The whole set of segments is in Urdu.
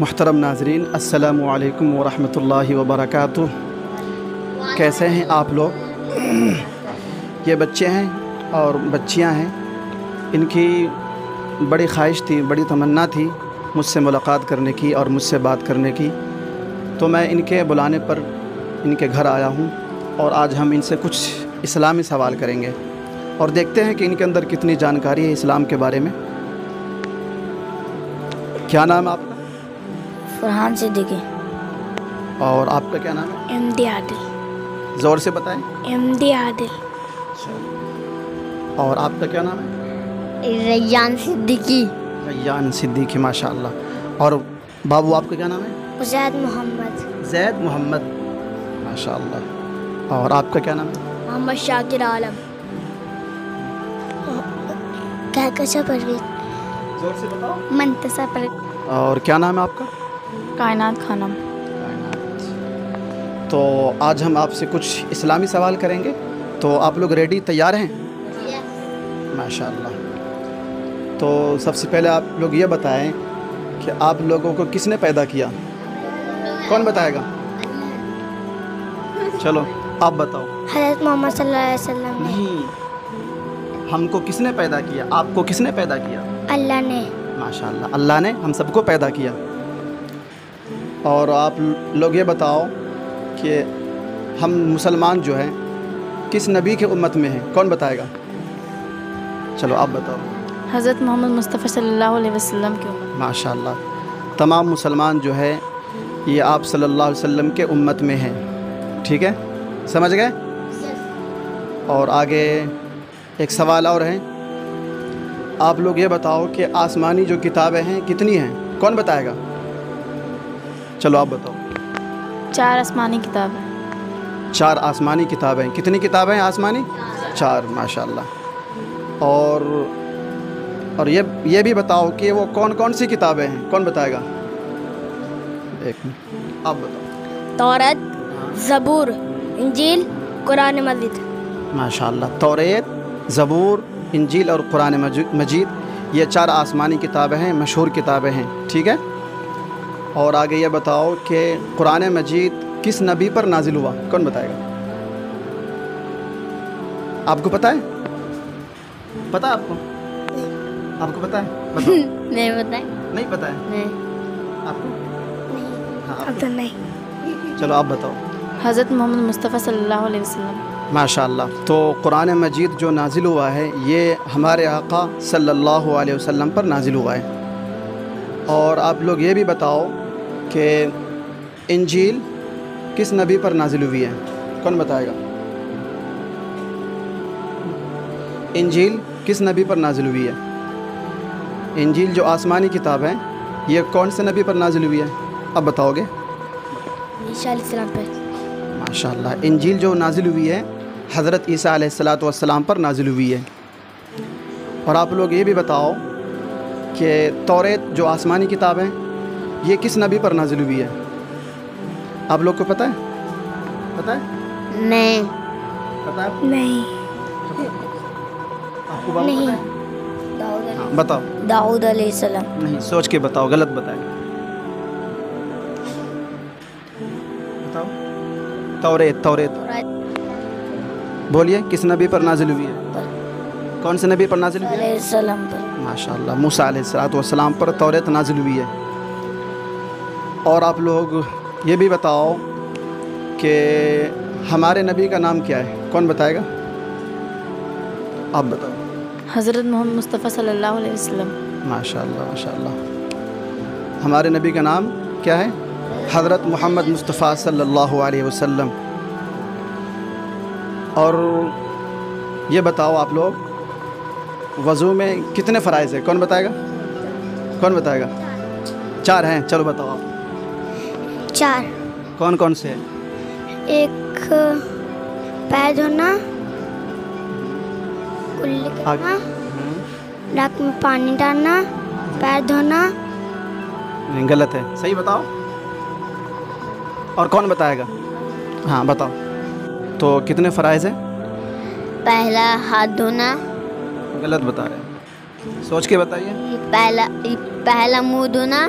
محترم ناظرین، السلام علیکم ورحمۃ اللہ وبرکاتہ۔ کیسے ہیں آپ لوگ؟ یہ بچے ہیں اور بچیاں ہیں، ان کی بڑی خواہش تھی، بڑی تمنا تھی مجھ سے ملاقات کرنے کی اور مجھ سے بات کرنے کی، تو میں ان کے بلانے پر ان کے گھر آیا ہوں اور آج ہم ان سے کچھ اسلامی سوال کریں گے اور دیکھتے ہیں کہ ان کے اندر کتنی جانکاری ہے اسلام کے بارے میں۔ کیا نام ہے آپ کا؟ فرحان صدیقی۔ اور آپ کا کیا نام ہے؟ ایم ڈی عادل۔ زور سے بتائیں۔ ایم ڈی عادل۔ اور آپ کا کیا نام ہے؟ ریان صدیقی۔ ریان صدیقی، ماشاء اللہ۔ اور بابو آپ کا کیا نام ہے؟ زید محمد۔ زید محمد، ماشاء اللہ۔ اور آپ کا کیا نام ہے؟ محمد شاکر عالم۔ کہکشاں پروین۔ زور سے بتاؤ۔ منتصر پروین۔ اور کیا نام ہے آپ کا؟ کائنات خانم۔ تو آج ہم آپ سے کچھ اسلامی سوال کریں گے، تو آپ لوگ ریڈی، تیار ہیں؟ ماشاء اللہ۔ تو سب سے پہلے آپ لوگ یہ بتائیں کہ آپ لوگوں کو کس نے پیدا کیا؟ کون بتائے گا؟ چلو آپ بتاؤ۔ حضرت محمد صلی اللہ علیہ وسلم نے۔ نہیں، ہم کو کس نے پیدا کیا؟ آپ کو کس نے پیدا کیا؟ اللہ نے۔ ماشاء اللہ، اللہ نے ہم سب کو پیدا کیا۔ اور آپ لوگ یہ بتاؤ کہ ہم مسلمان جو ہیں کس نبی کے امت میں ہیں؟ کون بتائے گا؟ چلو آپ بتاؤ۔ حضرت محمد مصطفیٰ صلی اللہ علیہ وسلم کی امت۔ ماشاء اللہ، تمام مسلمان جو ہے یہ آپ صلی اللہ علیہ وسلم کے امت میں ہیں، ٹھیک ہے؟ سمجھ گئے؟ اور آگے ایک سوال اور ہے، آپ لوگ یہ بتاؤ کہ آسمانی جو کتابیں ہیں کتنی ہیں؟ کون بتائے گا؟ چلو آپ بتاؤ۔ 4 آسمانی کتابیں۔ 4 آسمانی کتابیں۔ کتنی کتابیں ہیں آسمانی؟ 4، ماشاء اللہ۔ اور یہ بھی بتاؤ کہ وہ کون کون سی کتابیں ہیں؟ کون بتائے گا؟ ایک منٹ آپ بتاؤ۔ توریت، زبور، انجیل، قرآن مجید۔ ماشاء اللہ، توریت، زبور، انجیل اور قرآن مجید، یہ 4 آسمانی کتابیں ہیں، مشہور کتابیں ہیں، ٹھیک ہے؟ اور آگے یہ بتاؤ کہ قرآن مجید کس نبی پر نازل ہوا؟ کون بتائے گا؟ آپ کو پتہ ہے؟ پتہ ہے آپ کو؟ آپ کو پتہ ہے؟ بتاؤ۔ نہیں بتائیں۔ نہیں پتہ ہے نہیں۔ آپ کو؟ ہاں، آپ اب کو؟ تو نہیں۔ چلو آپ بتاؤ۔ حضرت محمد مصطفیٰ صلی اللہ علیہ وسلم۔ ماشاء اللہ۔ تو قرآن مجید جو نازل ہوا ہے یہ ہمارے آقا صلی اللہ علیہ وسلم پر نازل ہوا ہے۔ اور آپ لوگ یہ بھی بتاؤ کہ انجیل کس نبی پر نازل ہوئی ہے؟ کون بتائے گا؟ انجیل کس نبی پر نازل ہوئی ہے؟ انجیل جو آسمانی کتاب ہے یہ کون سے نبی پر نازل ہوئی ہے؟ اب بتاؤ گے؟ عیسیٰ علیہ السلام پر۔ ماشاء اللہ، انجیل جو نازل ہوئی ہے حضرت عیسیٰ علیہ السلام پر نازل ہوئی ہے۔ اور آپ لوگ یہ بھی بتاؤ کہ توریت جو آسمانی کتاب ہے یہ کس نبی پر نازل ہوئی ہے؟ آپ لوگ کو پتہ ہے؟ پتہ ہے؟ نہیں۔ پتہ ہے؟ نہیں۔ آپ کو بات پتہ ہے؟ ہاں بتاؤ۔ داؤد علیہ السلام۔ نہیں، سوچ کے بتاؤ، غلط بتائیں۔ بتاؤ۔ توریت بولیے، کس نبی پر نازل ہوئی ہے؟ کون سے نبی پر نازل ہوئی ہے؟ علیہ السلام پر۔ ماشاء اللہ، موسیٰ علیہ السلام پر توریت نازل ہوئی ہے۔ اور آپ لوگ یہ بھی بتاؤ کہ ہمارے نبی کا نام کیا ہے؟ کون بتائے گا؟ آپ بتاؤ۔ حضرت محمد مصطفیٰ صلی اللہ علیہ وسلم۔ ماشاء اللہ، ماشاء اللہ۔ ہمارے نبی کا نام کیا ہے؟ حضرت محمد مصطفیٰ صلی اللہ علیہ وسلم۔ اور یہ بتاؤ آپ لوگ وضو میں کتنے فرائض ہیں؟ کون بتائے گا؟ کون بتائے گا؟ 4 ہیں، چلو بتاؤ آپ۔ 4۔ کون کون سے ہیں؟ ایک پیر دھونا، کلی کرنا، ناک میں پانی ڈالنا، پیر دھونا۔ نہیں، غلط ہے، صحیح بتاؤ۔ اور کون بتائے گا؟ ہاں بتاؤ۔ تو کتنے فرائض ہیں؟ پہلا ہاتھ دھونا۔ غلط بتا رہے ہیں، سوچ کے بتائیے۔ پہلا منہ دھونا،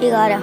11।